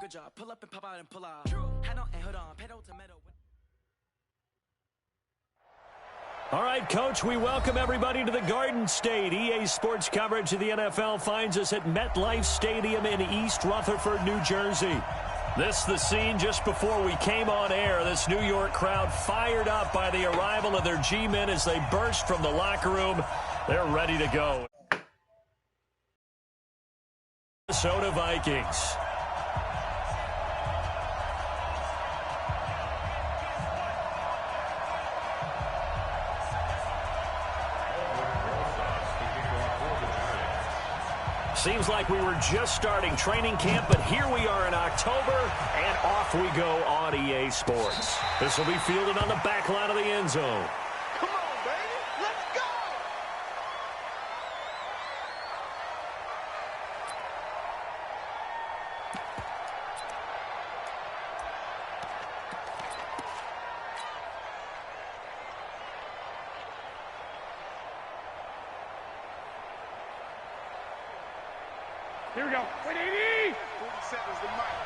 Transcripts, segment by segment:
good job. Pull up and pop out and pull out. Head on and hood on. Pedal to metal. All right, Coach, we welcome everybody to the Garden State. EA Sports coverage of the NFL finds us at MetLife Stadium in East Rutherford, New Jersey. This the scene just before we came on air. This New York crowd fired up by the arrival of their G-men as they burst from the locker room. They're ready to go. Minnesota Vikings. Seems like we were just starting training camp, but here we are in October, and off we go on EA Sports. This will be fielded on the back line of the end zone. Come on, baby. Let's go! Here we go. 180! 40 seconds to Mike.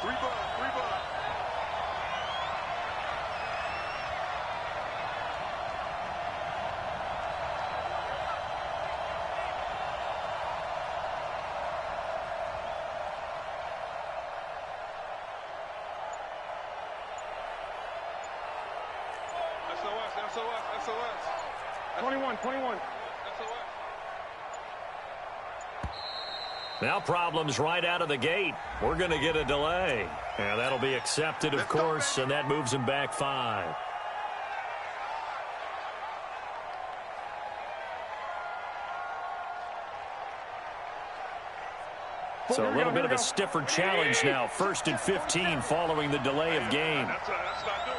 Three ball. SOS. 21. SOS. Now problems right out of the gate. We're going to get a delay. And that'll be accepted, of course, and that moves him back 5. So a little bit of a stiffer challenge now. 1st and 15 following the delay of game. That's not new.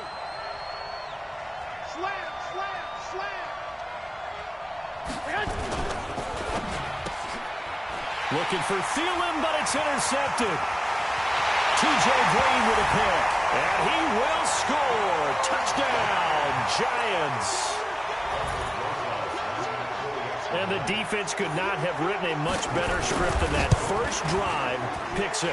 Slam. Looking for Thielen, but it's intercepted. T.J. Green with a pick. And he will score. Touchdown, Giants. And the defense could not have written a much better script than that. First drive, pick 6.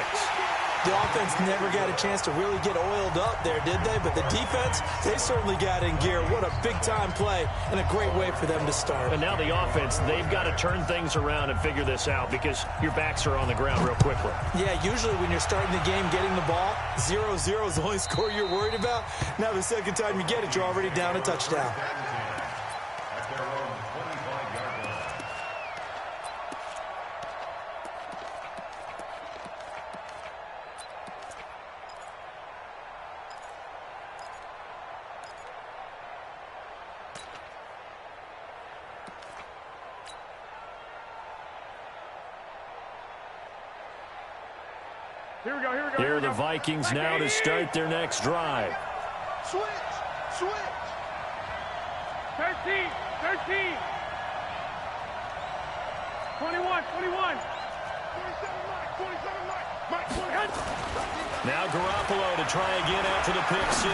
The offense never got a chance to really get oiled up there, did they? But the defense, they certainly got in gear. What a big-time play and a great way for them to start. And now the offense, they've got to turn things around and figure this out because your backs are on the ground real quickly. Yeah, usually when you're starting the game getting the ball, 0-0 is the only score you're worried about. Now the second time you get it, you're already down a touchdown. Here are the Vikings now to start their next drive. Switch. 13. 21. 27 Mike. Now Garoppolo to try again after the pick 6.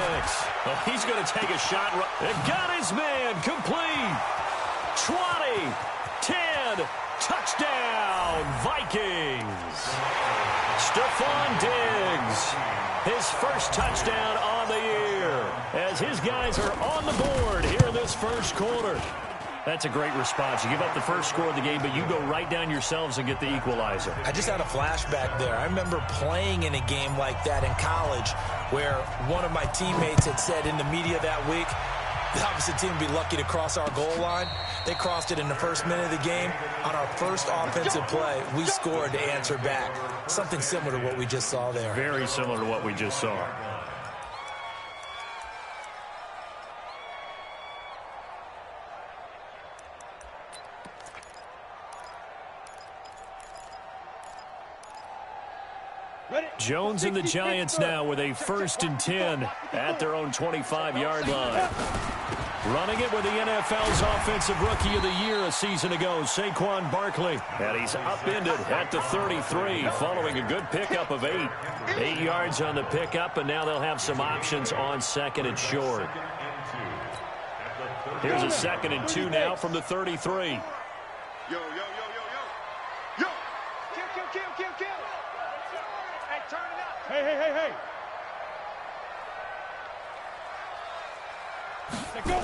Well, he's going to take a shot. It got his man complete. 20, 10, touchdown, Vikings. Stephon Diggs, his first touchdown on the year, as his guys are on the board here in this first quarter. That's a great response. You give up the first score of the game, but you go right down yourselves and get the equalizer. I just had a flashback there. I remember playing in a game like that in college where one of my teammates had said in the media that week, the opposite team would be lucky to cross our goal line. They crossed it in the first minute of the game. On our first offensive play, we scored to answer back. Something similar to what we just saw there. Very similar to what we just saw. Jones and the Giants now with a 1st and 10 at their own 25-yard line. Running it with the NFL's Offensive Rookie of the Year a season ago, Saquon Barkley. And he's upended at the 33 following a good pickup of 8. 8 yards on the pickup, and now they'll have some options on 2nd and short. Here's a 2nd and 2 now from the 33. Yo. Kill. Hey, turn it up. Hey, hey, hey, hey. Let go.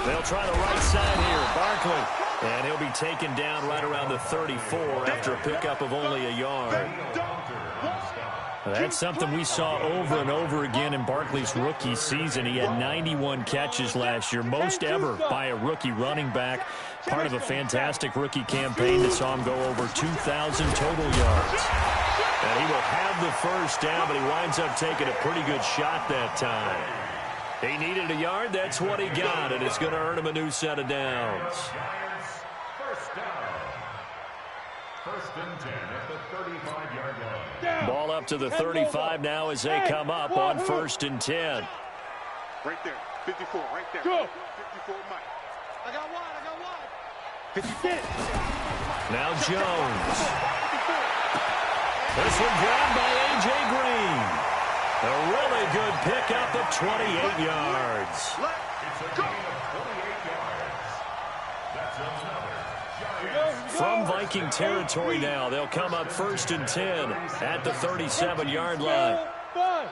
They'll try the right side here. Barkley. And he'll be taken down right around the 34 after a pickup of only a yard. That's something we saw over and over again in Barkley's rookie season. He had 91 catches last year, most ever by a rookie running back. Part of a fantastic rookie campaign that saw him go over 2,000 total yards. And he will have the first down, but he winds up taking a pretty good shot that time. He needed a yard. That's what he got, and it's going to earn him a new set of downs. First down. First and 10 at the 35-yard line. Ball up to the 35 now as they come up on first and 10. Right there. 54, right there. Go. 54, Mike. I got one. 56. Now Jones. This one grabbed by A.J. Green. A really good pickup of 28 yards. It's a gain of 28 yards. That's another Giants. From Viking territory now, they'll come up first and 10 at the 37-yard line. Five.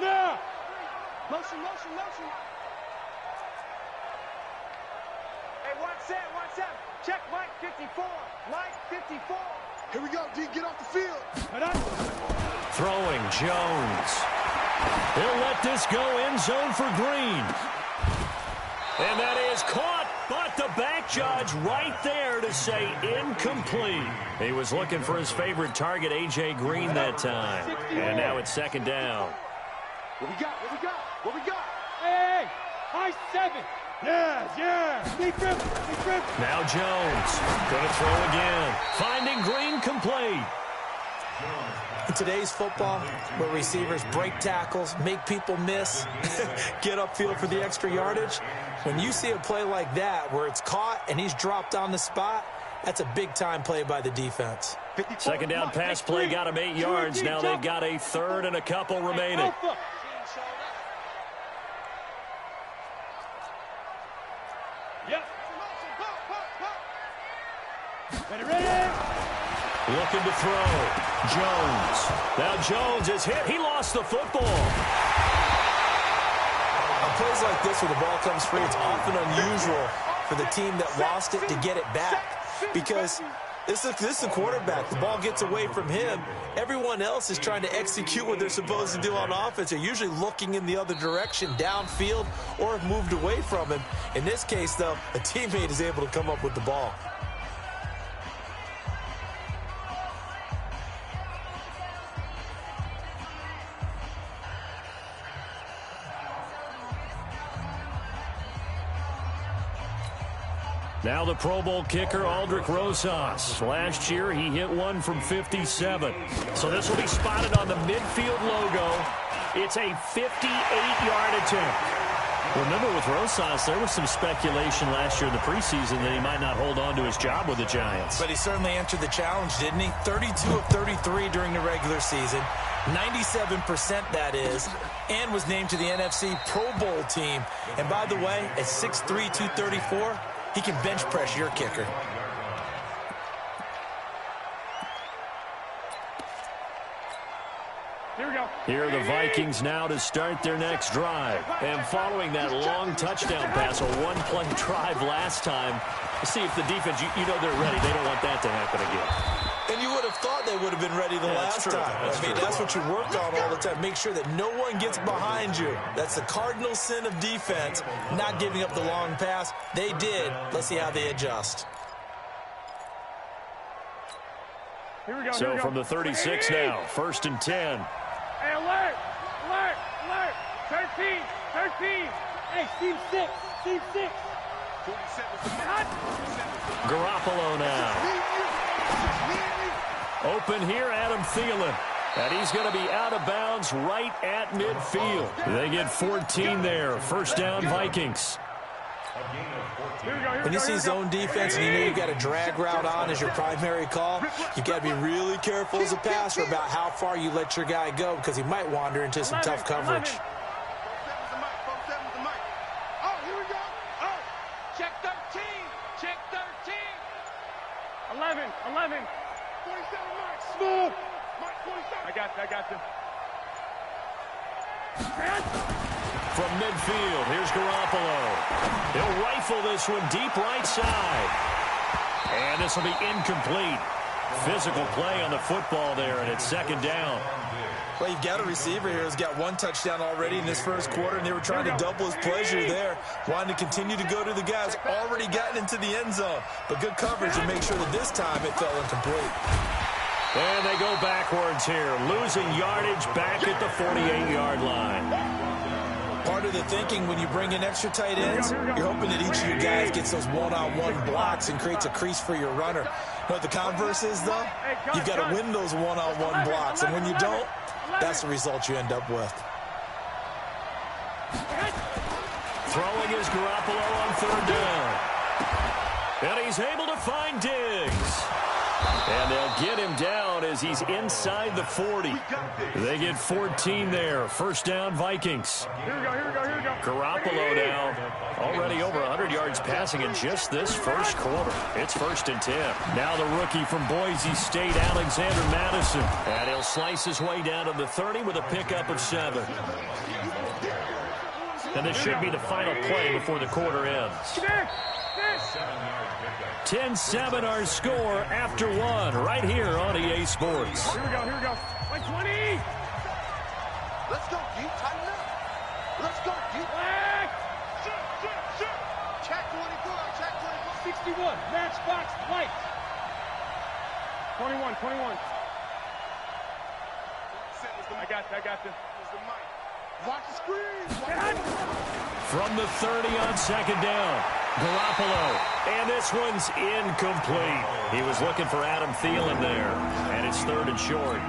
Now. Motion. Hey, watch that. Check Mike 54. Mike 54. Here we go, D. Get off the field. Throwing Jones. He'll let this go end zone for Green. And that is caught, but the back judge right there to say incomplete. He was looking for his favorite target, A.J. Green, that time. And now it's second down. What we got? Hey, high 7. Yeah. Deep rip. Now Jones. Going to throw again. Finding Green complete. In today's football, where receivers break tackles, make people miss, get upfield for the extra yardage, when you see a play like that where it's caught and he's dropped on the spot, that's a big-time play by the defense. Second down pass play got him 8 yards. Now they've got a third and a couple remaining. Yep. Ready. Looking to throw. Jones. Now Jones is hit. He lost the football. On plays like this where the ball comes free, it's often unusual for the team that lost it to get it back. Because this is the quarterback. The ball gets away from him. Everyone else is trying to execute what they're supposed to do on offense. They're usually looking in the other direction, downfield, or have moved away from him. In this case, though, a teammate is able to come up with the ball. Now the Pro Bowl kicker, Aldrich Rosas. Last year, he hit one from 57. So this will be spotted on the midfield logo. It's a 58-yard attempt. Remember, with Rosas, there was some speculation last year in the preseason that he might not hold on to his job with the Giants. But he certainly answered the challenge, didn't he? 32 of 33 during the regular season. 97% that is. And was named to the NFC Pro Bowl team. And by the way, at 6'3", 234, he can bench press your kicker. Here we go. Here are the Vikings now to start their next drive. And following that long touchdown pass, a one-play drive last time, see if the defense, you know they're ready. They don't want that to happen again. And you would have thought they would have been ready the last time. That's what you work on all the time. Make sure that no one gets behind you. That's the cardinal sin of defense, not giving up the long pass. They did. Let's see how they adjust. Here we go. So from the 36 now, first and 10. Hey, alert. 13. Hey, Steve 6. 47 Garoppolo now. Open here, Adam Thielen. And he's going to be out of bounds right at midfield. They get 14 there. First down, Vikings. When you see zone defense and you know you've got a drag route on as your primary call, you've got to be really careful as a passer about how far you let your guy go because he might wander into some tough coverage. Oh, here we go. Oh, check 13. Check 13. 11. 47 Mike. Smooth. I got you. From midfield, here's Garoppolo. He'll rifle this one deep right side. And this will be incomplete. Physical play on the football there, and it's second down. Well, you've got a receiver here who's got one touchdown already in this first quarter, and they were trying to double his pleasure there, wanting to continue to go to the guys already gotten into the end zone. But good coverage to make sure that this time it fell incomplete. And they go backwards here, losing yardage back at the 48-yard line. Part of the thinking when you bring in extra tight ends, you're hoping that each of you guys gets those one-on-one blocks and creates a crease for your runner. You know what the converse is, though? You've got to win those one-on-one blocks, and when you don't, that's the result you end up with. Throwing is Garoppolo on third down. And he's able to find Diggs. And they'll get him down as he's inside the 40. They get 14 there. First down, Vikings. Here we go. Garoppolo now already over 100 yards passing in just this first quarter. It's 1st and 10. Now the rookie from Boise State, Alexander Madison. And he'll slice his way down to the 30 with a pickup of 7. And this should be the final play before the quarter ends. 10-7 our score after one right here on EA Sports. Here we go. Like 20. Let's go, G. Tighten up. Let's go, G. Black. Check 24. 61. Matchbox light. 21. I got you. Watch the screen. From the 30 on second down, Garoppolo. And this one's incomplete. He was looking for Adam Thielen there. And it's 3rd and short.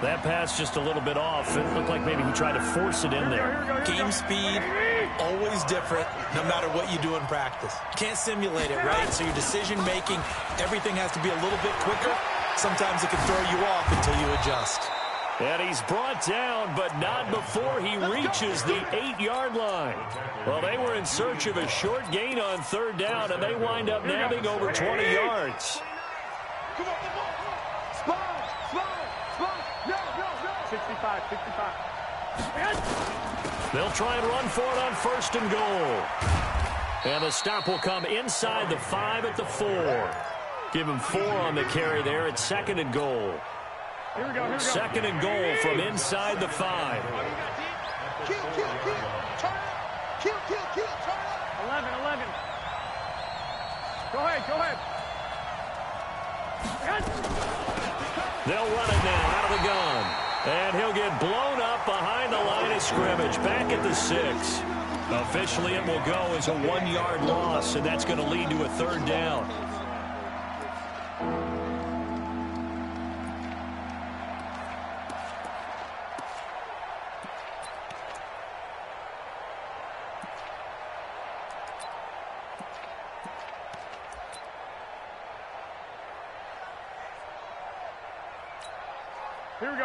That pass just a little bit off. It looked like maybe he tried to force it in there. Game speed, always different, no matter what you do in practice. You can't simulate it, right? So your decision-making, everything has to be a little bit quicker. Sometimes it can throw you off until you adjust. And he's brought down, but not before he reaches the 8-yard line. Well, they were in search of a short gain on third down, and they wind up nabbing over 20 yards. Come on. Spot. No. 65. They'll try and run for it on 1st and goal. And the stop will come inside the 5 at the 4. Give him 4 on the carry there at 2nd and goal. Here we go. 2nd and goal from inside the 5. Kill. Turn up. Kill. Turn up. 11. Go ahead. They'll run it now out of the gun. And he'll get blown up behind the line of scrimmage, back at the 6. Officially, it will go as a 1-yard loss, and that's going to lead to a 3rd down.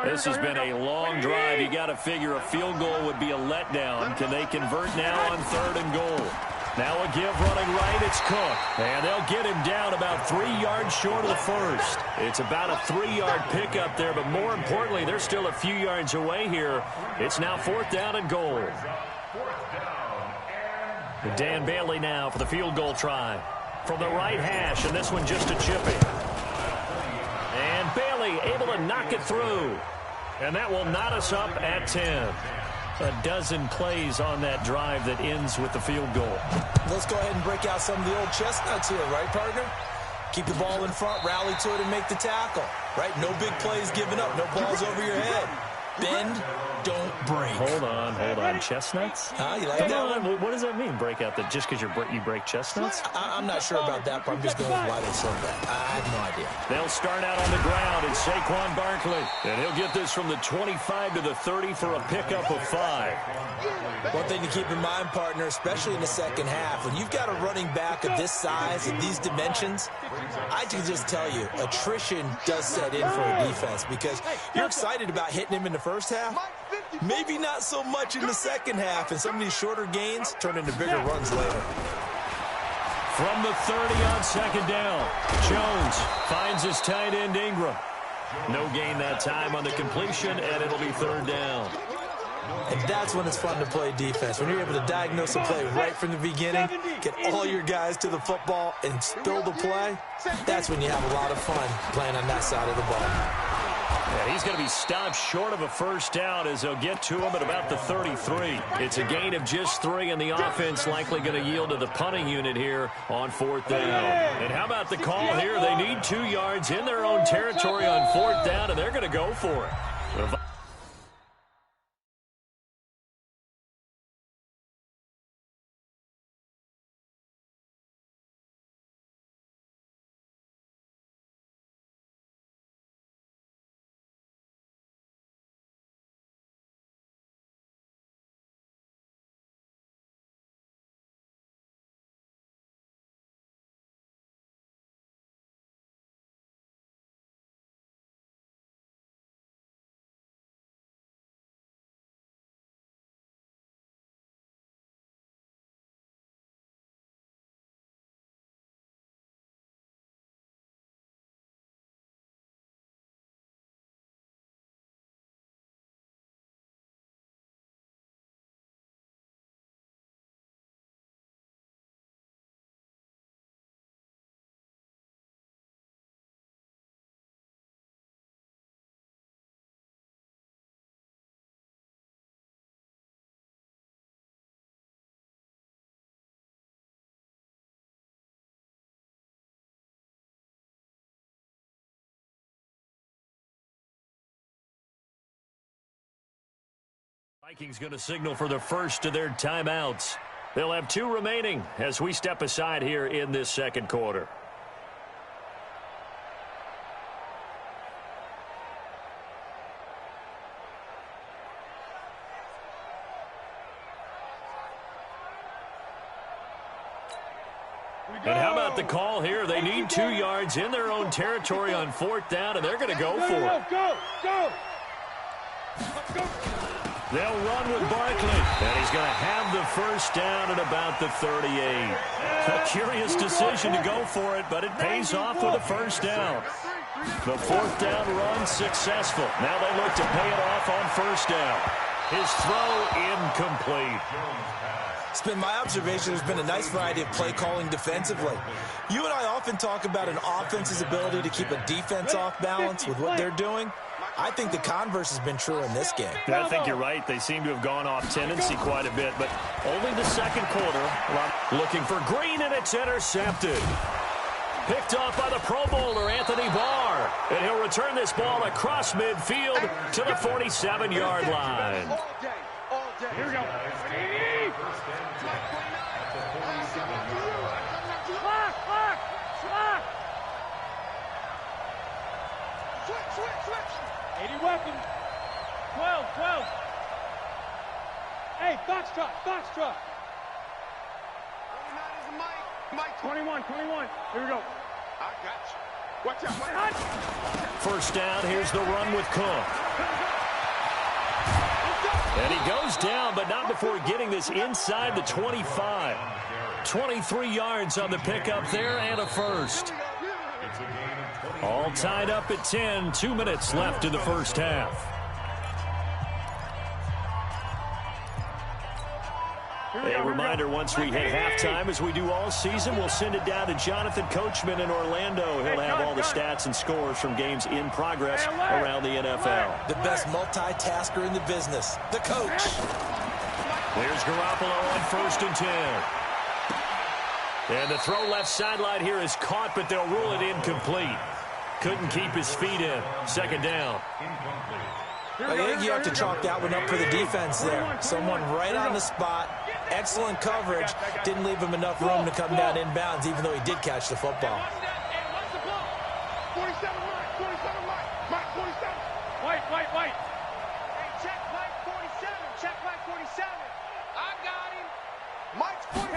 This has been a long drive. You got to figure a field goal would be a letdown. Can they convert now on 3rd and goal? Now a give running right. It's Cook. And they'll get him down about 3 yards short of the first. It's about a 3-yard pickup there, but more importantly, they're still a few yards away here. It's now 4th down and goal. Dan Bailey now for the field goal try. From the right hash, and this one just a chipping. And Bailey able to knock it through. And that will knot us up at 10. A dozen plays on that drive that ends with the field goal. Let's go ahead and break out some of the old chestnuts here, right, partner? Keep the ball in front, rally to it, and make the tackle, right? No big plays given up, no balls over your head. Bend, don't break. Hold on. Chestnuts? You like that one? What does that mean, break out? That just because you break chestnuts? I'm not sure about that, but I'm just going with why they said that. I have no idea. They'll start out on the ground, and Saquon Barkley. And he'll get this from the 25 to the 30 for a pickup of 5. One thing to keep in mind, partner, especially in the second half, when you've got a running back of this size and these dimensions, I can just tell you, attrition does set in for a defense because you're excited about hitting him in the first half. Maybe not so much in the second half, and some of these shorter gains turn into bigger runs later. From the 30 on second down, Jones finds his tight end Ingram. No gain that time on the completion, and it'll be third down. And that's when it's fun to play defense. When you're able to diagnose a play right from the beginning, get all your guys to the football, and spill the play, that's when you have a lot of fun playing on that side of the ball. Yeah, he's going to be stopped short of a first down as they'll get to him at about the 33. It's a gain of just 3, and the offense likely going to yield to the punting unit here on 4th down. And how about the call here? They need 2 yards in their own territory on 4th down, and they're going to go for it. Vikings going to signal for the first of their timeouts. They'll have 2 remaining as we step aside here in this second quarter. And how about the call here? They need 2 yards in their own territory on 4th down, and they're going to go for it. Go! They'll run with Barkley, and he's going to have the first down at about the 38. A curious decision to go for it, but it pays off with a first down. The 4th down run successful. Now they look to pay it off on first down. His throw incomplete. It's been my observation there's been a nice variety of play calling defensively. You and I often talk about an offense's ability to keep a defense off balance with what they're doing. I think the converse has been true in this game. I think you're right. They seem to have gone off tendency quite a bit, but only the second quarter. Looking for Green, and it's intercepted. Picked off by the Pro Bowler, Anthony Barr. And he'll return this ball across midfield to the 47-yard line. Here we go. Switch. 80 weapons. 12. Hey, Foxtrot. 21. Here we go. I got you. Watch out. First down, here's the run with Cook. And he goes down, but not before getting this inside the 25. 23 yards on the pickup there and a first. All tied up at 10. 2 minutes left in the first half. A reminder, once we hit halftime, as we do all season, we'll send it down to Jonathan Coachman in Orlando. He'll have all the stats and scores from games in progress around the NFL. The best multitasker in the business, the coach. There's Garoppolo on 1st and 10. And the throw left sideline here is caught, but they'll rule it incomplete. Couldn't keep his feet in. Second down. I think you have to chalk that one up for the defense there. Someone right on the spot. Excellent coverage. Didn't leave him enough room to come down inbounds, even though he did catch the football. 47, Mike, 47. White. Hey, check Mike 47. I got him. Mike's 47.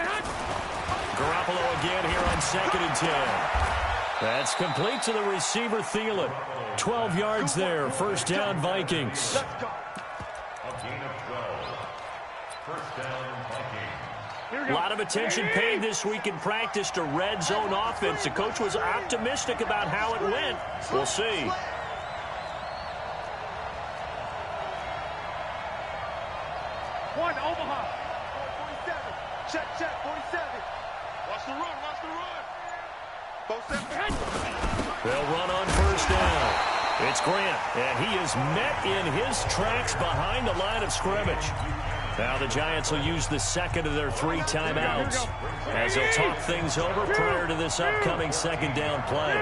Garoppolo again here on 2nd and 10. That's complete to the receiver, Thielen. 12 yards there. First down, Vikings. Let's go. A gain of 12. First down, Vikings. A lot of attention paid this week in practice to red zone offense. The coach was optimistic about how it went. We'll see. One, Omaha. 47. Check, 47. Watch the run, watch the run. 47. They'll run on first down. It's Grant, and he is met in his tracks behind the line of scrimmage. Now the Giants will use the second of their 3 timeouts as they'll talk things over prior to this upcoming second down play.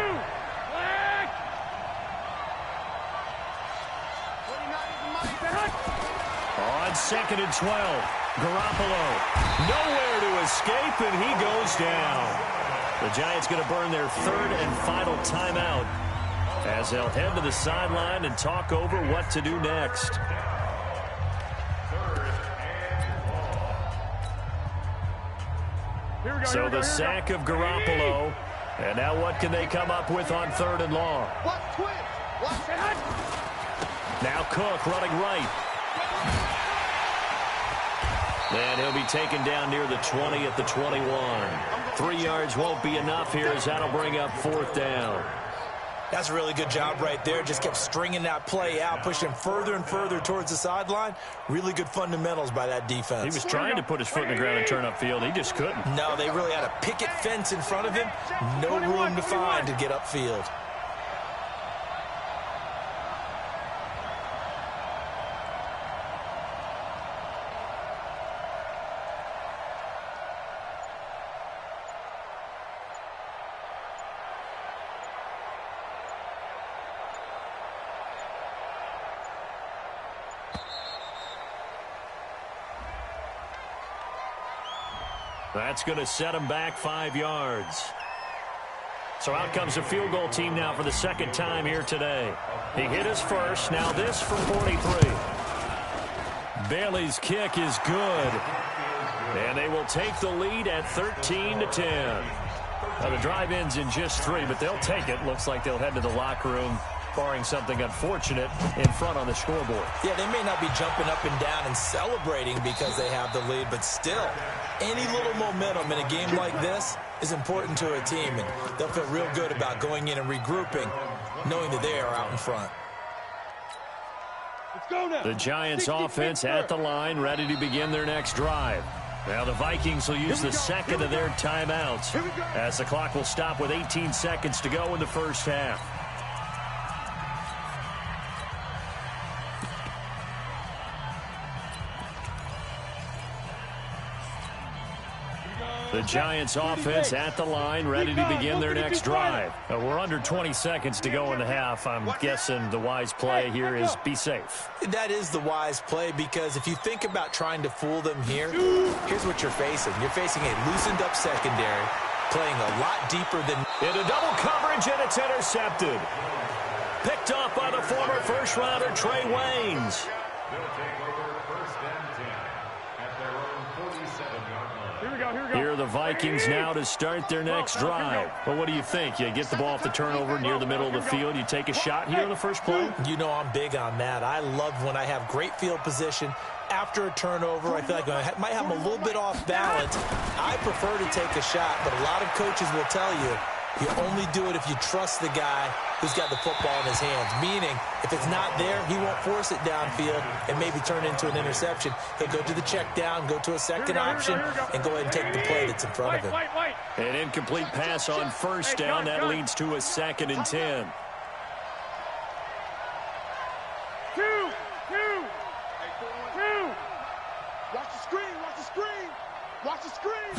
On 2nd and 12, Garoppolo nowhere to escape, and he goes down. The Giants going to burn their 3rd and final timeout as they'll head to the sideline and talk over what to do next. So the sack of Garoppolo, and now what can they come up with on 3rd and long? Now Cook running right. And he'll be taken down near the 20 at the 21. 3 yards won't be enough here as that'll bring up 4th down. That's a really good job right there. Just kept stringing that play out, pushing further and further towards the sideline. Really good fundamentals by that defense. He was trying to put his foot in the ground and turn upfield. He just couldn't. No, they really had a picket fence in front of him. No room to find to get upfield. That's going to set him back 5 yards. So out comes the field goal team now for the 2nd time here today. He hit his first. Now this from 43. Bailey's kick is good. And they will take the lead at 13-10. Now the drive ends in just 3, but they'll take it. Looks like they'll head to the locker room, barring something unfortunate, in front on the scoreboard. Yeah, they may not be jumping up and down and celebrating because they have the lead, but still, any little momentum in a game like this is important to a team, and they'll feel real good about going in and regrouping, knowing that they are out in front. Let's go now. The Giants offense at the line, ready to begin their next drive. Now the Vikings will use the 2nd of their timeouts as the clock will stop with 18 seconds to go in the first half. The Giants offense at the line, ready to begin their next drive. We're under 20 seconds to go in the half. I'm guessing the wise play here is be safe. That is the wise play, because if you think about trying to fool them here, here's what you're facing. You're facing a loosened up secondary, playing a lot deeper than... Into double coverage, and it's intercepted. Picked up by the former first-rounder Trey Waynes. Here are the Vikings now to start their next drive. Well, what do you think? You get the ball off the turnover near the middle of the field. You take a shot here on the first play? You know I'm big on that. I love when I have great field position. After a turnover, I feel like I might have them a little bit off balance. I prefer to take a shot, but a lot of coaches will tell you only do it if you trust the guy who's got the football in his hands. Meaning, if it's not there, he won't force it downfield and maybe turn it into an interception. He'll go to the check down, go to a second option, and go ahead and take the play that's in front of him. An incomplete pass on first down. That leads to a 2nd and 10. Two. Watch the screen, watch the screen. Watch the screen.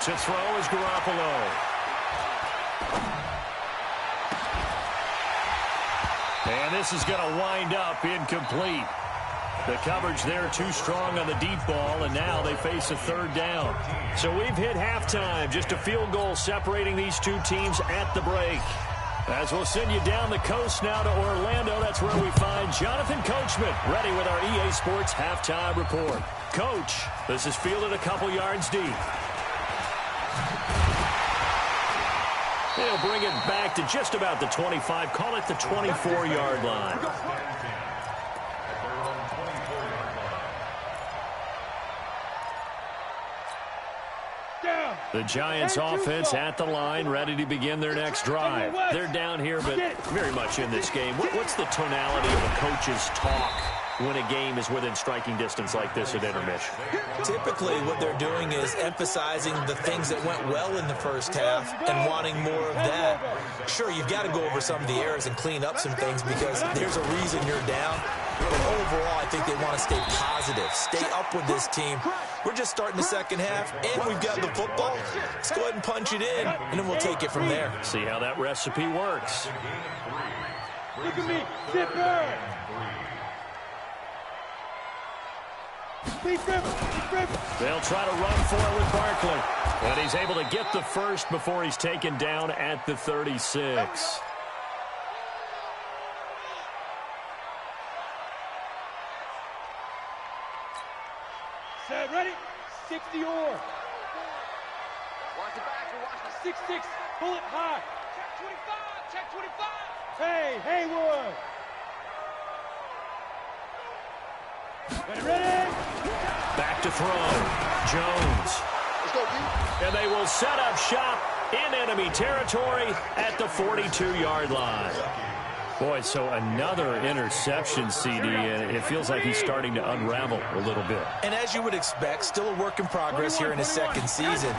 To throw is Garoppolo. And this is going to wind up incomplete. The coverage there too strong on the deep ball, and now they face a 3rd down. So we've hit halftime. Just a field goal separating these two teams at the break. As we'll send you down the coast now to Orlando, that's where we find Jonathan Coachman, ready with our EA Sports halftime report. Coach, this is fielded a couple yards deep. They'll bring it back to just about the 25. Call it the 24-yard line. The Giants offense at the line, ready to begin their next drive. They're down here, but very much in this game. What's the tonality of a coach's talk when a game is within striking distance like this at intermission? Typically, what they're doing is emphasizing the things that went well in the first half and wanting more of that. Sure, you've got to go over some of the errors and clean up some things because there's a reason you're down. But overall, I think they want to stay positive, stay up with this team. We're just starting the second half, and we've got the football. Let's go ahead and punch it in, and then we'll take it from there. See how that recipe works. Look at me. Zipper. They'll try to run for it with Barkley. And he's able to get the first before he's taken down at the 36. Set, ready? 60 or. Watch the back, watch the 6-6. Pull it high. check 25. Hey, Haywood. Ready? Back to throw. Jones. Let's go, D. And they will set up shop in enemy territory at the 42-yard line. Boy, so another interception, CD, and it feels like he's starting to unravel a little bit. And as you would expect, still a work in progress here in his second season.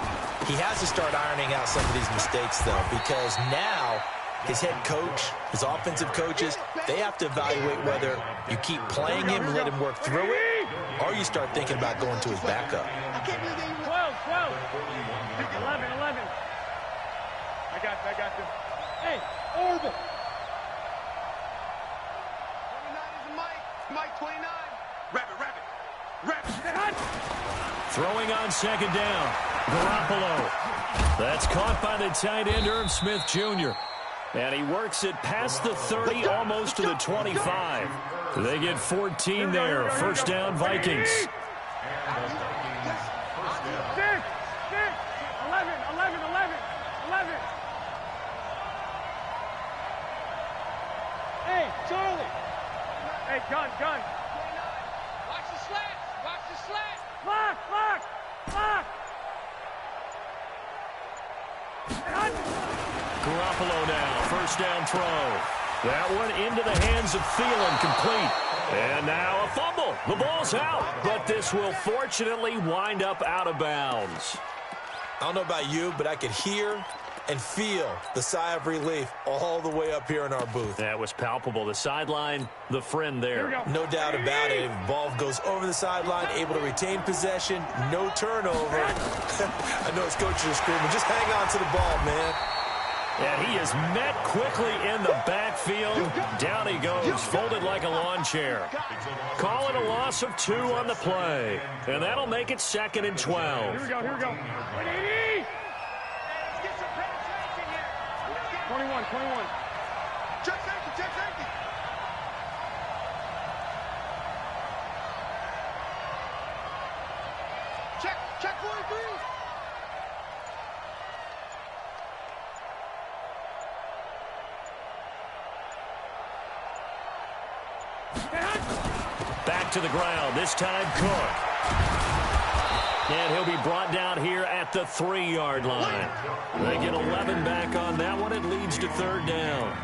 He has to start ironing out some of these mistakes, though, because now his head coach, his offensive coaches, they have to evaluate whether you keep playing him and let him work through it, or you start thinking about going to his backup. 12. 11. I got this. Hey, Orbit. 29 is Mike 29. Rabbit. Throwing on second down. Garoppolo. That's caught by the tight end, Irv Smith Jr. And he works it past the 30, almost to the 25. They get 14 there. First down, Vikings. 6. 11. Hey, Charlie. Hey, gun. Watch the slats. Lock. Garoppolo now, first down throw. That one into the hands of Thielen, complete. And now a fumble. The ball's out, but this will fortunately wind up out of bounds. I don't know about you, but I could hear and feel the sigh of relief all the way up here in our booth. That was palpable. The sideline, the friend there. No doubt about it. Ball goes over the sideline, able to retain possession, no turnover. I know his coaches are screaming, just hang on to the ball, man. And he is met quickly in the backfield. Down he goes, folded like a lawn chair. Calling a loss of 2 on the play. And that'll make it 2nd and 12. Here we go. 21. Check safety. Check 43. Back to the ground, this time Cook. And he'll be brought down here at the 3-yard line. They get 11 back on that one. It leads to 3rd down.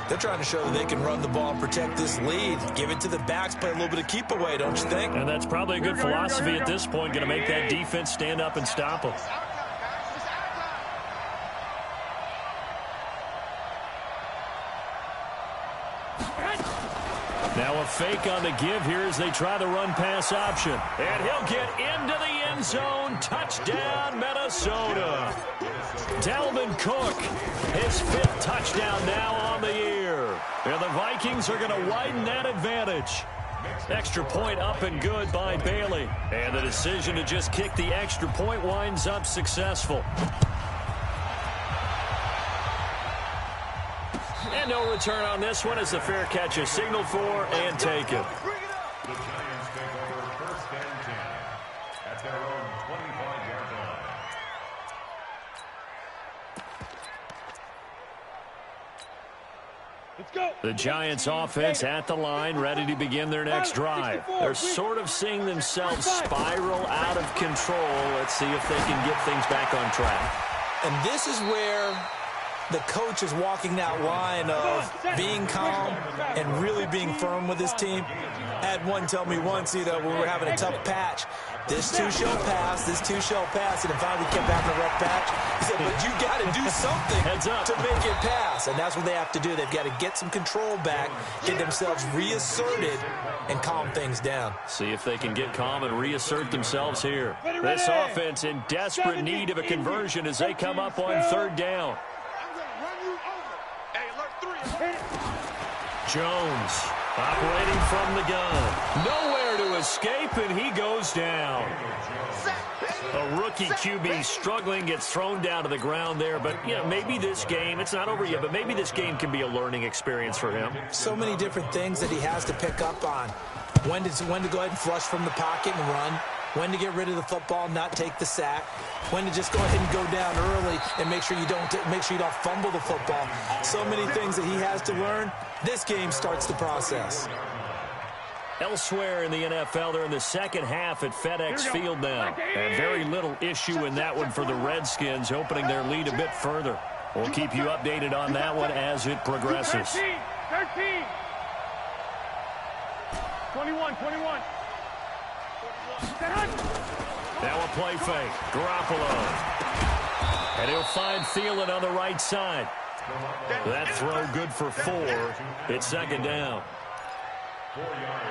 They're trying to show that they can run the ball and protect this lead. Give it to the backs, play a little bit of keep away, don't you think? And that's probably a good philosophy at this point, going to make that defense stand up and stop them. Now a fake on the give here as they try the run-pass option. And he'll get into the end zone. Touchdown, Minnesota. Dalvin Cook, his 5th touchdown now on the year. And the Vikings are going to widen that advantage. Extra point up and good by Bailey. And the decision to just kick the extra point winds up successful. And no return on this one as the fair catch is signaled for and taken. The Giants take over 1st and 10 at their own 25-yard line. Let's go. The Giants offense at the line, ready to begin their next drive. They're sort of seeing themselves spiral out of control. Let's see if they can get things back on track. And this is where the coach is walking that line of being calm and really being firm with his team. I had one tell me once, when we were having a tough patch, this too shall pass, this too shall pass. And if I kept having a rough patch, he said, but you got to do something to make it pass. And that's what they have to do. They've got to get some control back, get themselves reasserted, and calm things down. See if they can get calm and reassert themselves here. This offense in desperate need of a conversion as they come up on third down. Jones operating from the gun. Nowhere to escape, and he goes down. A rookie QB struggling, gets thrown down to the ground there. But, maybe this game, it's not over yet, but maybe this game can be a learning experience for him. So many different things that he has to pick up on. When to go ahead and flush from the pocket and run. When to get rid of the football and not take the sack. When to just go ahead and go down early and make sure you don't fumble the football. So many things that he has to learn. This game starts the process. Elsewhere in the NFL, they're in the second half at FedEx Field now. And very little issue in that one for the Redskins, opening their lead a bit further. We'll keep you updated on that one as it progresses. 13. 21. Now a play fake. Garoppolo. And he'll find Thielen on the right side. That throw good for 4. It's second down.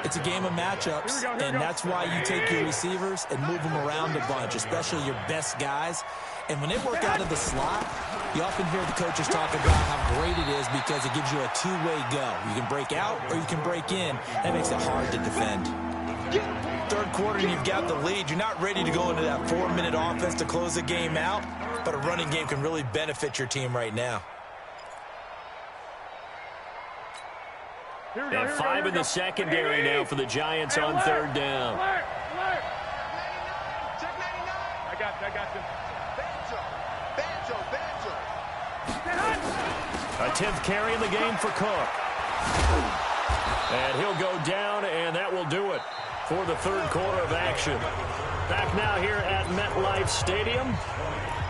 It's a game of matchups, and that's why you take your receivers and move them around a bunch, especially your best guys. And when they work out of the slot, you often hear the coaches talk about how great it is because it gives you a two-way go. You can break out or you can break in. That makes it hard to defend. Third quarter, and you've got the lead. You're not ready to go into that 4-minute offense to close the game out, but a running game can really benefit your team right now. And 5 in the secondary now for the Giants on third down. I got you. A 10th carry in the game for Cook. And he'll go down, and that will do it for the third quarter of action. Back now here at MetLife Stadium.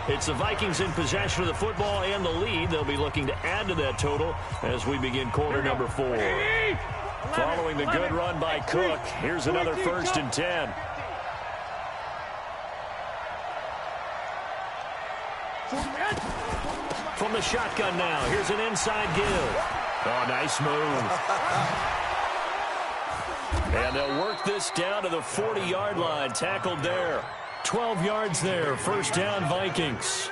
It's the Vikings in possession of the football and the lead. They'll be looking to add to that total as we begin quarter number 4. Following the good run by Cook, here's another 1st and 10. From the shotgun now, here's an inside give. Oh, nice move. And they'll work this down to the 40-yard line, tackled there. 12 yards there, first down Vikings.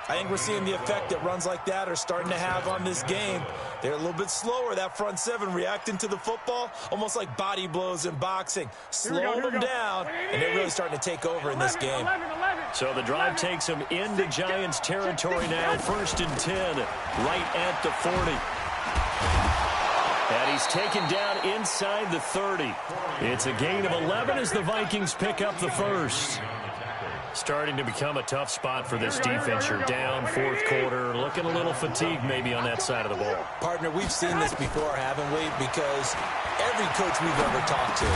I think we're seeing the effect that runs like that are starting to have on this game. They're a little bit slower, that front 7, reacting to the football, almost like body blows in boxing. Slow them down, and they're really starting to take over in this game. 11. So the drive takes them into Giants territory now, 1st and 10, right at the 40. And he's taken down inside the 30. It's a gain of 11 as the Vikings pick up the first. Starting to become a tough spot for this defense. You're down 4th quarter, looking a little fatigued maybe on that side of the ball. Partner, we've seen this before, haven't we? Because every coach we've ever talked to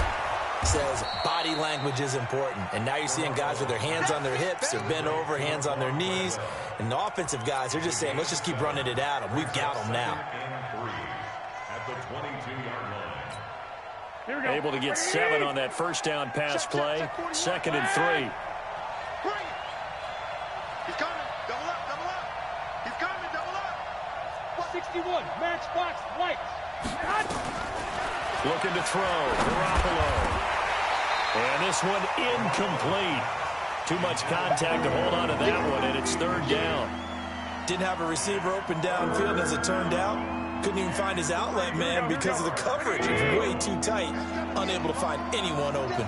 says body language is important. And now you're seeing guys with their hands on their hips, they're bent over, hands on their knees. And the offensive guys, they're just saying, let's just keep running it at them. We've got them now. At the 22-yard line. Able to get 7 on that first down pass play. 2nd and 3. He's coming. Double up. He's coming. Double up. 61. Match box. White. Looking to throw. Garoppolo. And this one incomplete. Too much contact to hold on to that one, and it's 3rd down. Didn't have a receiver open downfield as it turned out. Couldn't even find his outlet man because of the coverage. It was way too tight. Unable to find anyone open.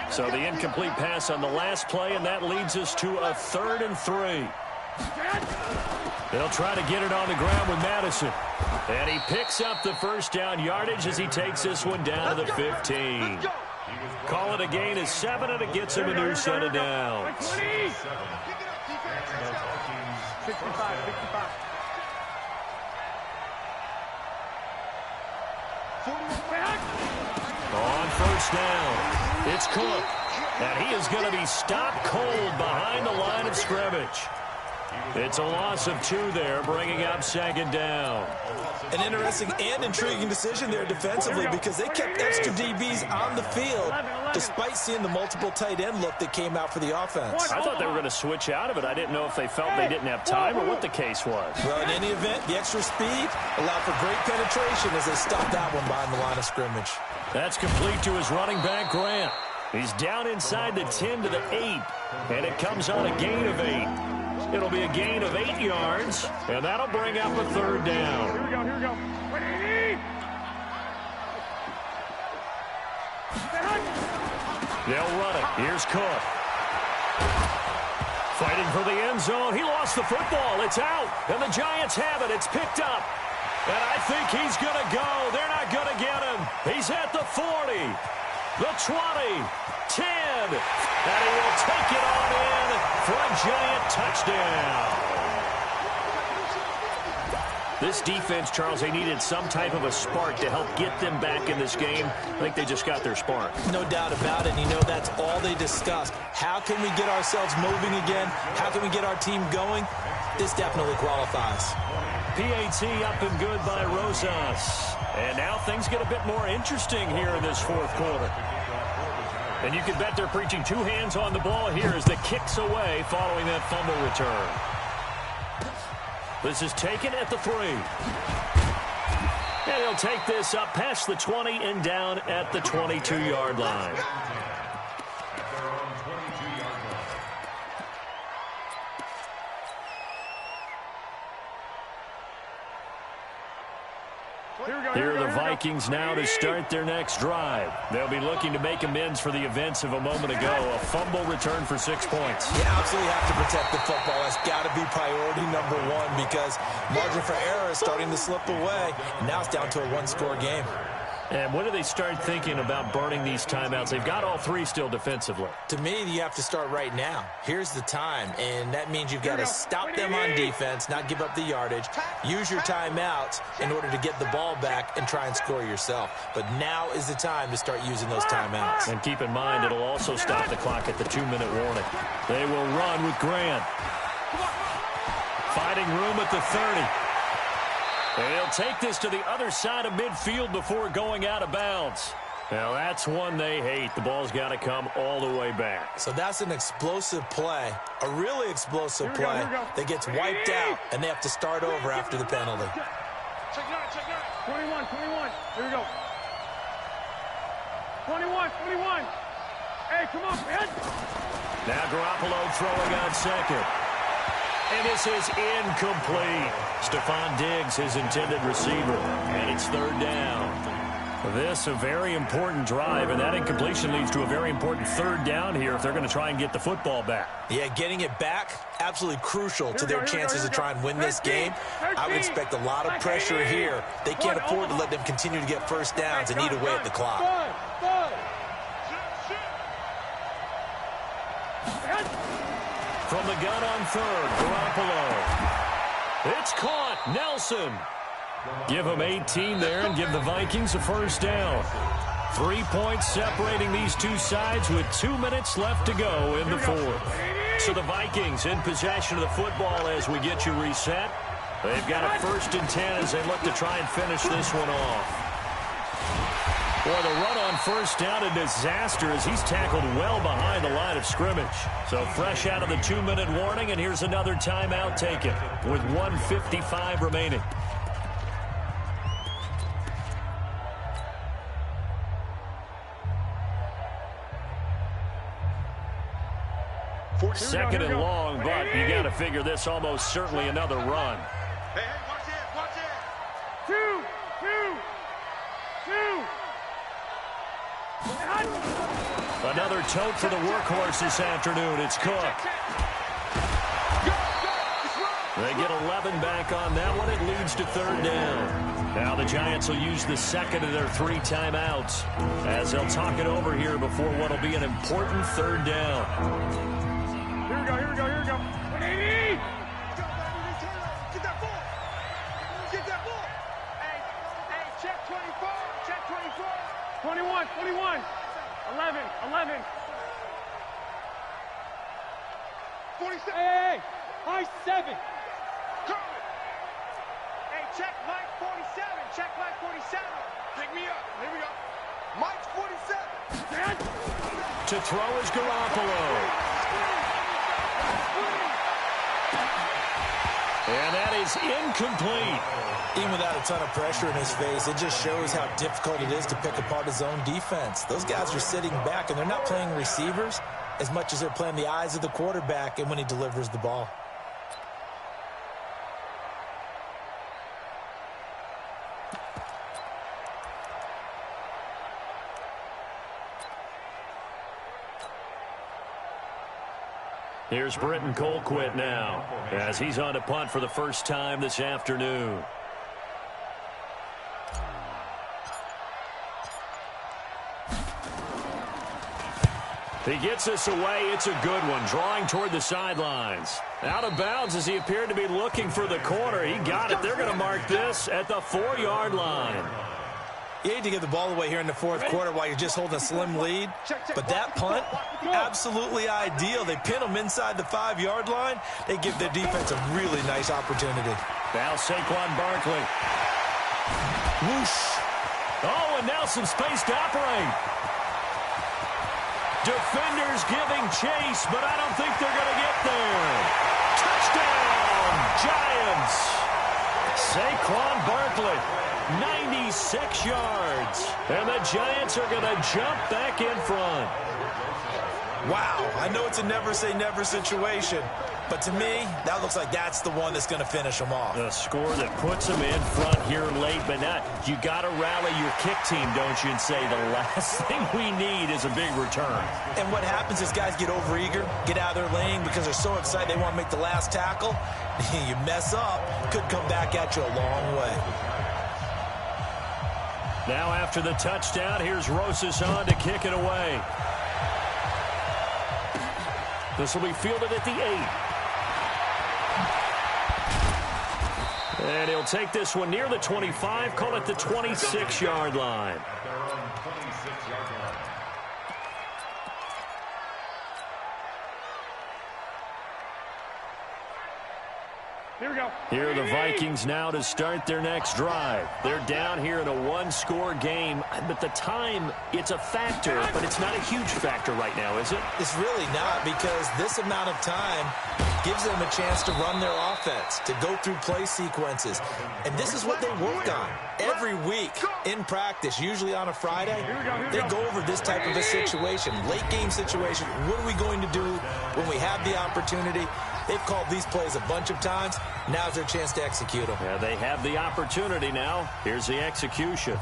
So the incomplete pass on the last play, and that leads us to a 3rd and 3. They'll try to get it on the ground with Madison. And he picks up the first down yardage as he takes this one down to the 15. Call it a gain of 7, and it gets him a new set of downs. 65. On first down, it's Cook. And he is going to be stopped cold behind the line of scrimmage. It's a loss of 2 there, bringing up 2nd down. An interesting and intriguing decision there defensively because they kept extra DBs on the field despite seeing the multiple tight end look that came out for the offense. I thought they were going to switch out of it. I didn't know if they felt they didn't have time or what the case was. Well, in any event, the extra speed allowed for great penetration as they stopped that one behind the line of scrimmage. That's complete to his running back, Grant. He's down inside the 10 to the 8, and it comes on a gain of 8. It'll be a gain of 8 yards, and that'll bring up a 3rd down. Here we go, here we go. 180! They'll run it. Here's Cook. Fighting for the end zone. He lost the football. It's out, and the Giants have it. It's picked up. And I think he's going to go. They're not going to get him. He's at the 40, the 20, 10, and he will take it on in for a Giant touchdown. This defense, Charles, they needed some type of a spark to help get them back in this game. I think they just got their spark. No doubt about it. And you know, that's all they discussed. How can we get ourselves moving again? How can we get our team going? This definitely qualifies. PAT up and good by Rosas. And now things get a bit more interesting here in this 4th quarter. And you can bet they're preaching 2 hands on the ball here as the kick's away following that fumble return. This is taken at the 3. And he'll take this up past the 20 and down at the 22-yard line. Here are the Vikings now to start their next drive. They'll be looking to make amends for the events of a moment ago. A fumble return for 6 points. You absolutely have to protect the football. That's got to be priority number 1 because margin for error is starting to slip away. And now it's down to a 1-score game. And when do they start thinking about burning these timeouts? They've got all 3 still defensively. To me, you have to start right now. Here's the time, and that means you've got to stop them on defense, not give up the yardage, use your timeouts in order to get the ball back and try and score yourself. But now is the time to start using those timeouts. And keep in mind, it'll also stop the clock at the 2-minute warning. They will run with Grant. Fighting room at the 30. And he'll take this to the other side of midfield before going out of bounds. Now, that's one they hate. The ball's got to come all the way back. So that's an explosive play, a really explosive play that gets wiped out, and they have to start over after the penalty. Check 9. 21. Here we go. 21. Hey, come on, man. Now Garoppolo throwing on 2nd. And this is incomplete. Stephon Diggs, his intended receiver. And it's 3rd down. This a very important drive, and that incompletion leads to a very important 3rd down here if they're going to try and get the football back. Yeah, getting it back, absolutely crucial to their chances to try and win this game. I would expect a lot of pressure here. They can't afford to let them continue to get 1st downs and eat away at the clock. From the gun on 3rd, Garoppolo. It's caught. Nelson. Give him 18 there and give the Vikings a 1st down. 3 points separating these two sides with 2 minutes left to go in the 4th. So the Vikings in possession of the football as we get you reset. They've got a 1st and 10 as they look to try and finish this one off. Boy, the run on 1st down, a disaster as he's tackled well behind the line of scrimmage. So fresh out of the 2-minute warning, and here's another timeout taken with 1:55 remaining. Second and long, but you got to figure this almost certainly another run. Hey, watch it. 2. Another tote for the workhorse this afternoon. It's Cook. They get 11 back on that one. It leads to 3rd down. Now the Giants will use the 2nd of their 3 timeouts as they'll talk it over here before what will be an important 3rd down. Here we go. 180! Get that ball. Hey, check 24. Check 24. 21. 11. 47. Hey! High 7. Hey, check Mike 47. Check Mike 47. Pick me up. Here we go. Mike's 47. To throw is Garoppolo. And that is incomplete. Even without a ton of pressure in his face, it just shows how difficult it is to pick apart his own defense. Those guys are sitting back, and they're not playing receivers as much as they're playing the eyes of the quarterback and when he delivers the ball. Here's Britton Colquitt now, as he's on to punt for the first time this afternoon. He gets this away. It's a good one, drawing toward the sidelines. Out of bounds as he appeared to be looking for the corner. He got it. They're going to mark this at the 4-yard line. You hate to give the ball away here in the fourth quarter while you're just holding a slim lead, but that punt, absolutely ideal. They pin them inside the 5-yard line. They give their defense a really nice opportunity. Now Saquon Barkley. Whoosh. Oh, and now some space to operate. Defenders giving chase, but I don't think they're going to get there. Touchdown, Giants. Saquon Barkley, 96 yards. And the Giants are going to jump back in front. Wow, I know it's a never-say-never situation, but to me, that looks like that's the one that's going to finish them off. A score that puts them in front here late, but not. You got to rally your kick team, don't you, and say the last thing we need is a big return. And what happens is guys get overeager, get out of their lane because they're so excited they want to make the last tackle. You mess up, could come back at you a long way. Now after the touchdown, here's Rosas on to kick it away. This will be fielded at the 8. And he'll take this one near the 25, call it the 26-yard line. Here we go. Here are the Vikings now to start their next drive. They're down here in a one-score game, but the time, it's a factor, but it's not a huge factor right now, is it? It's really not, because this amount of time gives them a chance to run their offense, to go through play sequences. And this is what they work on every week in practice, usually on a Friday. They go over this type of a situation, late game situation. What are we going to do when we have the opportunity? They've called these plays a bunch of times. Now's their chance to execute them. Yeah, they have the opportunity now. Here's the execution.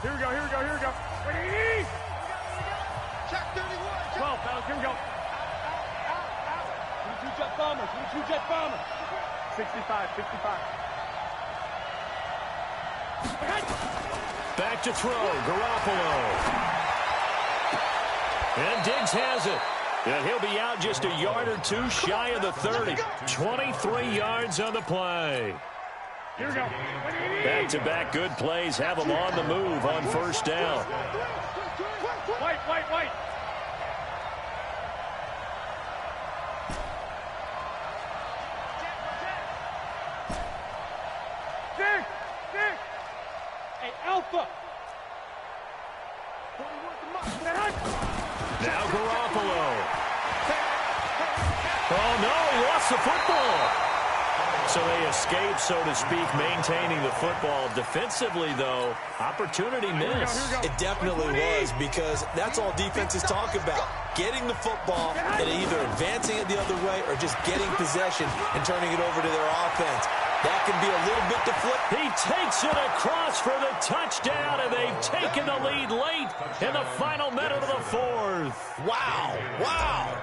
Here we go, here we go, here we go. Ready? Check 31. 12, fellas, here we go. 22 jet bomber, 22 jet bomber. 65, 65. Back to throw, Garoppolo. And Diggs has it. And he'll be out just a yard or two shy of the 30. 23 yards on the play. Here we go. Back-to-back good plays have them on the move on first down. White, white, white. Dick, Dick. Hey, Alpha. Now Garoppolo. Oh, no, he lost the football. So they escape, so to speak, maintaining the football. Defensively, though, opportunity missed. It definitely was, because that's all defenses talk about. Getting the football and either advancing it the other way or just getting possession and turning it over to their offense. That can be a little bit deflected. He takes it across for the touchdown, and they've taken the lead late in the final minute of the fourth. Wow, wow.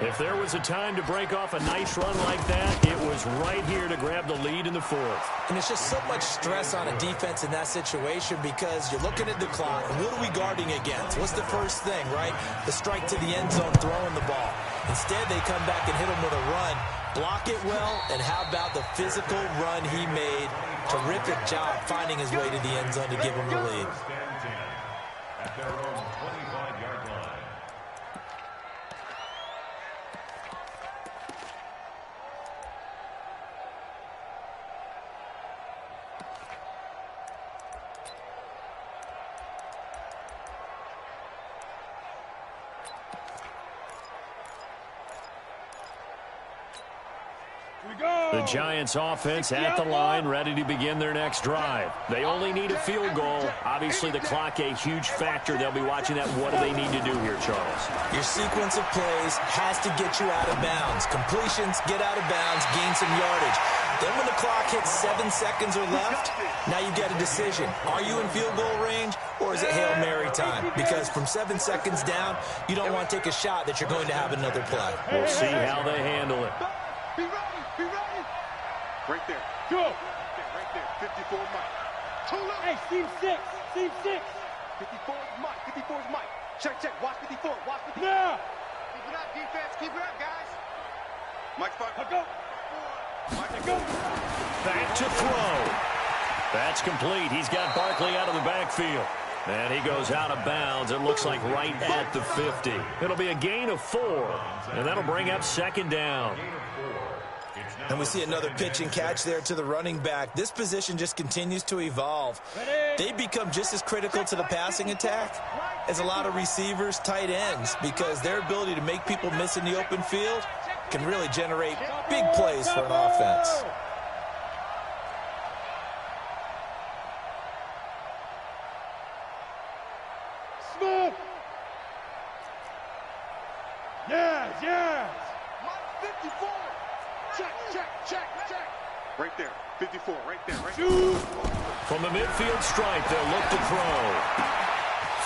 If there was a time to break off a nice run like that, it was right here to grab the lead in the fourth. And it's just so much stress on a defense in that situation, because you're looking at the clock. What are we guarding against? What's the first thing, right? The strike to the end zone, throwing the ball. Instead, they come back and hit him with a run. Block it well, and how about the physical run he made? Terrific job finding his way to the end zone to give him the lead. At their own 25-yard line. The Giants offense at the line, ready to begin their next drive. They only need a field goal. Obviously, the clock a huge factor. They'll be watching that. What do they need to do here, Charles? Your sequence of plays has to get you out of bounds. Completions, get out of bounds, gain some yardage. Then when the clock hits 7 seconds or left, now you get a decision. Are you in field goal range, or is it Hail Mary time? Because from 7 seconds down, you don't want to take a shot that you're going to have another play. We'll see how they handle it. Be ready, be ready. Right there. Go. Right there. 54 Mike. Too low. Hey, Team 6. Team 6. 54 is Mike. 54 is Mike. Check. Watch 54. Watch 54. Now. Keep it up, defense. Keep it up, guys. Mike's spot. Go. Mike, go. Back to throw. That's complete. He's got Barkley out of the backfield. And he goes out of bounds. It looks like right at the 50. It'll be a gain of 4. And that'll bring up second down. And we see another pitch and catch there to the running back. This position just continues to evolve. They become just as critical to the passing attack as a lot of receivers, tight ends, because their ability to make people miss in the open field can really generate big plays for an offense. Smith. Yes. Mike 54. Check. Right there. 54. Right there. Shoot. From the midfield stripe, they'll look to throw.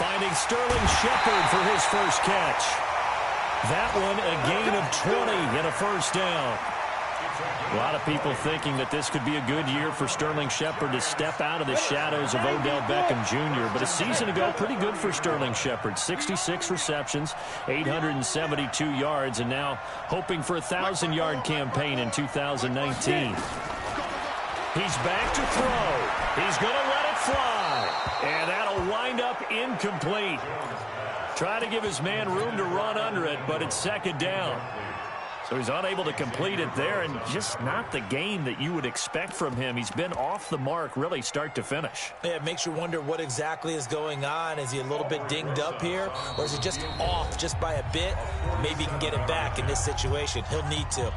Finding Sterling Shepard for his first catch. That one a gain of 20 and a first down. A lot of people thinking that this could be a good year for Sterling Shepard to step out of the shadows of Odell Beckham Jr. But a season ago, pretty good for Sterling Shepard. 66 receptions, 872 yards, and now hoping for a 1,000-yard campaign in 2019. He's back to throw. He's going to let it fly. And that'll wind up incomplete. Try to give his man room to run under it, but it's second down. So he's unable to complete it there, and just not the game that you would expect from him. He's been off the mark, really, start to finish. Yeah, it makes you wonder what exactly is going on. Is he a little bit dinged up here, or is he just off just by a bit? Maybe he can get it back in this situation. He'll need to.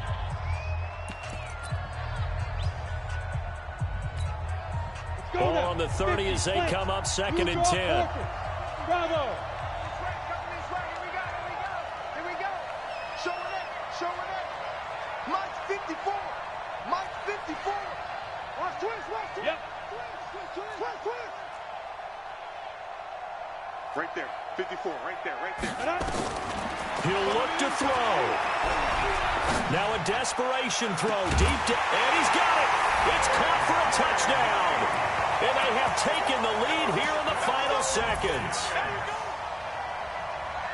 Ball on the 30 as they come up second and 10. Bravo. Here we go. Showing it. Mike's 54. Mike's 54. Watch twist. Yep. Twist. Right there. 54. Right there. He'll look to throw. Now a desperation throw deep to, and he's got it. It's caught for a touchdown. And they have taken the lead here in the final seconds.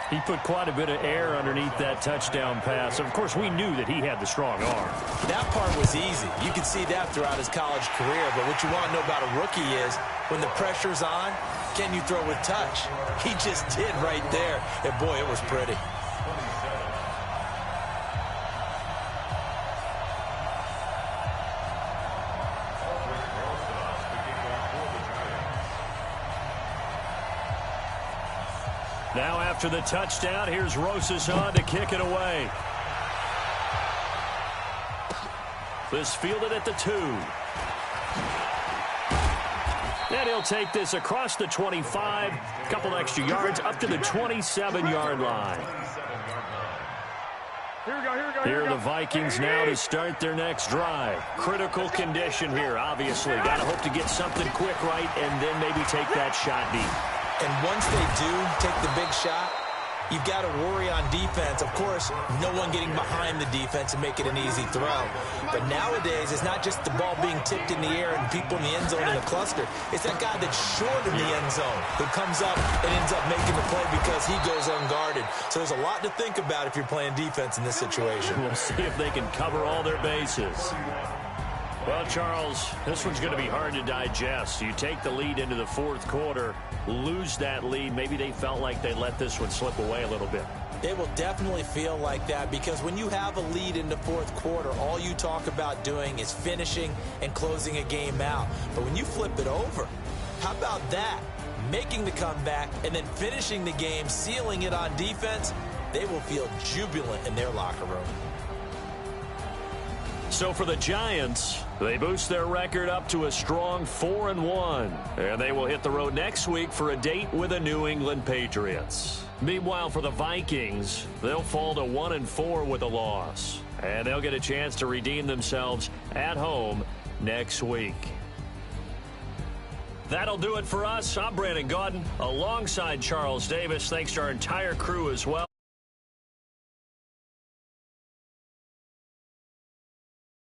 He put quite a bit of air underneath that touchdown pass. Of course, we knew that he had the strong arm. That part was easy. You could see that throughout his college career. But what you want to know about a rookie is when the pressure's on, can you throw with touch? He just did right there. And, boy, it was pretty. Now after the touchdown, here's Rosas on to kick it away. This fielded at the 2. And he'll take this across the 25, a couple extra yards, up to the 27-yard line. Here we go. Here are the Vikings now to start their next drive. Critical condition here, obviously. Got to hope to get something quick right and then maybe take that shot deep. And once they do take the big shot, you've got to worry on defense. Of course, no one getting behind the defense and make it an easy throw. But nowadays, it's not just the ball being tipped in the air and people in the end zone in a cluster. It's that guy that's short in the end zone who comes up and ends up making the play because he goes unguarded. So there's a lot to think about if you're playing defense in this situation. We'll see if they can cover all their bases. Well, Charles, this one's going to be hard to digest. You take the lead into the fourth quarter, lose that lead. Maybe they felt like they let this one slip away a little bit. They will definitely feel like that because when you have a lead in the fourth quarter, all you talk about doing is finishing and closing a game out. But when you flip it over, how about that? Making the comeback and then finishing the game, sealing it on defense, they will feel jubilant in their locker room. So for the Giants, they boost their record up to a strong 4-1. And they will hit the road next week for a date with the New England Patriots. Meanwhile, for the Vikings, they'll fall to 1-4 with a loss. And they'll get a chance to redeem themselves at home next week. That'll do it for us. I'm Brandon Gaudin alongside Charles Davis. Thanks to our entire crew as well.